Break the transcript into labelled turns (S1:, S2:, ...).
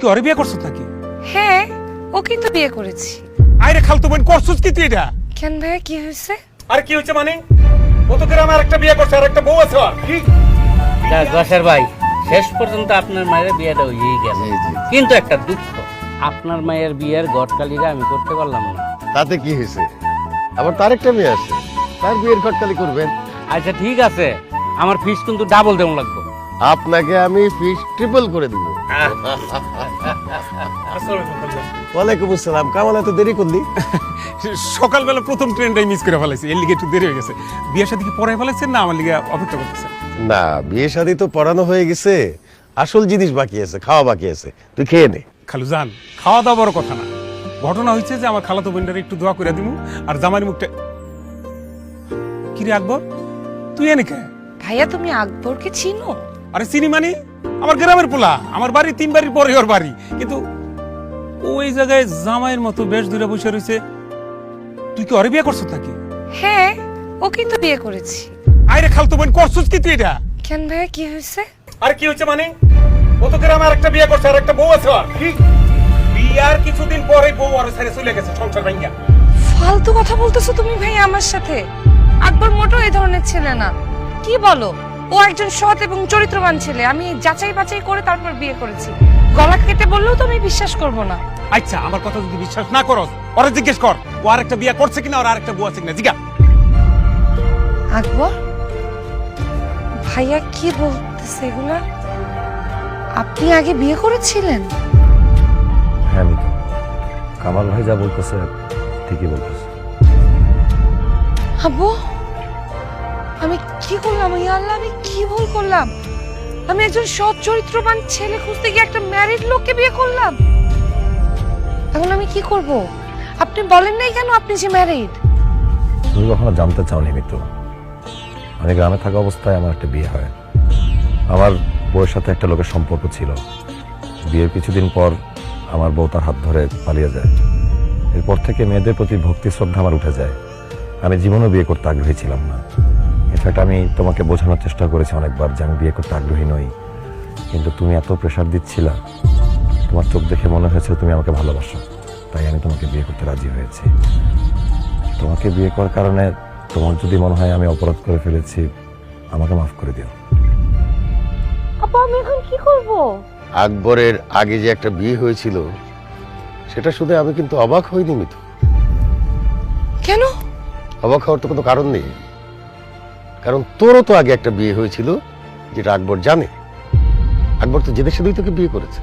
S1: কি ওরে বিয়ে করছিস নাকি?
S2: হ্যাঁ, ও কিন্তু বিয়ে করেছি।
S1: আরে খালতো বোন করছিস কি তুই এটা?
S2: কেন ভাইয়া, কি হয়েছে?
S1: আরে কি হচ্ছে মানে? ও তো গ্রামে আরেকটা বিয়ে করছে আর একটা বউ আছে ওর। কি?
S3: গসার ভাই, শেষ পর্যন্ত আপনার মায়ের বিয়েটা হয়েই গেল, কিন্তু একটা দুঃখ, আপনার মায়ের বিয়ের গটকালিটা আমি করতে পারলাম না।
S4: তাতে কি হয়েছে? আবার তার একটা মেয়ে আছে, তার বিয়ের ঘটকালি করবেন।
S3: আচ্ছা ঠিক আছে, আমার ফিস কিন্তু ডাবল দেওয়া লাগবে।
S4: আপনাকে আমি ফিস ট্রিপল করে দিব। ওয়ালাইকুম আসসালাম। কামাল, এত দেরি করলি?
S1: সকালবেলা প্রথম ট্রেনটাই মিস করে ফেলাইছি, এর লিগে একটু দেরি হয়ে গেছে। বিয়ের সাথে কি পড়াই ফেলাইছেন না আমার লিগে অপেক্ষা করতেছেন?
S4: না, বিয়ে শাদী তো পড়ানো হয়ে গেছে, আসল জিনিস বাকি আছে, খাওয়া বাকি আছে। তুই খেয়ে নে।
S1: খালু জান, খাওয়া দাওয়া বড় কথা না। ঘটনা হয়েছে যে আমার খালাতো বোনটারে একটু দোয়া করে দিমু আর জামাইয়ের মুখটা। কি রে আকবর, তুই এনে কে?
S2: ভাইয়া, তুমি আকবরকে চিনো?
S1: আরে চিনি মানে, আমার গ্রামের পোলা, আমার বাড়ি 3 বাড়ির পরে ওর বাড়ি, কিন্তু ওই জায়গায় জামাইয়ের মতো বেশ দূরে বসে রয়েছে। তুই কি ওরে বিয়ে করছিস নাকি?
S2: হ্যাঁ, ও কিন্তু বিয়ে করেছি।
S1: আরে খালতো বোন করছিস কি তুই এটা?
S2: কেন ভাইয়া, কি হয়েছে?
S1: আরে কি হচ্ছে মানে? ও তো গ্রামে আরেকটা বিয়ে করছে আর একটা বউ আছে ওর। কি? বিয়ার কিছুদিন পরে বউ আর ছেড়ে চলে গেছে সংসার ভাঙিয়া।
S2: ফালতু কথা বলতেছো তুমি ভাইয়া আমার সাথে। আকবর মোটেও এই ধরনের ছেলে না। কি বলো? ও একজন সৎ এবং চরিত্রবান ছেলে। আমি যাচাই বাছাই করে তারপর বিয়ে করেছি। গলা কেটে বললেও তো আমি বিশ্বাস করব না।
S1: আচ্ছা, আমার কথা যদি বিশ্বাস না করস, ওরে জিজ্ঞেস কর ও আরেকটা বিয়ে করছে কিনা, ওর আরেকটা বউ আছে কিনা, জিজ্ঞা।
S2: আকবর, ভাইয়া কি বলতেছে এগুলা? আপনি আগে বিয়ে করেছিলেন?
S5: হ্যাঁ মিতু, কামাল ভাই যা বলতেছে ঠিকই বলতেছে।
S2: আব্বু, আমি কি করলাম? ইয়া আল্লাহ, আমি কি ভুল করলাম? আমি একজন সৎ চরিত্রবান ছেলে খুঁজতে গিয়ে একটা ম্যারিড লোককে বিয়ে করলাম। এখন আমি কি করব? আপনি বলেন নাই কেন আপনি যে ম্যারিড?
S5: তুমি কখনো জানতে চাওনি মিতু, আমি গ্রামে থাকা অবস্থায় আমার একটা বিয়ে হয়। আমার বউয়ের সাথে একটা লোকের সম্পর্ক ছিল। বিয়ের কিছুদিন পর আমার বউ তার হাত ধরে পালিয়ে যায়। এরপর থেকে মেয়েদের প্রতি ভক্তি শ্রদ্ধা আমার উঠে যায়। আমি জীবনেও বিয়ে করতে আগ্রহী ছিলাম না। ইনফ্যাক্ট আমি তোমাকে বোঝানোর চেষ্টা করেছি অনেকবার যে আমি বিয়ে করতে আগ্রহী নই, কিন্তু তুমি এত প্রেশার দিচ্ছিলা। তোমার চোখ দেখে মনে হয়েছে তুমি আমাকে ভালোবাসো, তাই আমি তোমাকে বিয়ে করতে রাজি হয়েছি। তোমাকে বিয়ে করার কারণে তোমার যদি মনে হয় আমি অপরাধ করে ফেলেছি, আমাকে মাফ করে দিও।
S2: আপা, আমি এখন কি করব?
S4: আকবরের আগে যে একটা বিয়ে হয়েছিল, সেটা শুনে আমি কিন্তু অবাক হইনি মিতু।
S2: কেন?
S4: অবাক হওয়ার তো কোনো কারণ নেই, কারণ তোরও তো আগে একটা বিয়ে হয়েছিল, যেটা আকবর জানে। আকবর তো জেনে শুধুই তোকে বিয়ে করেছে।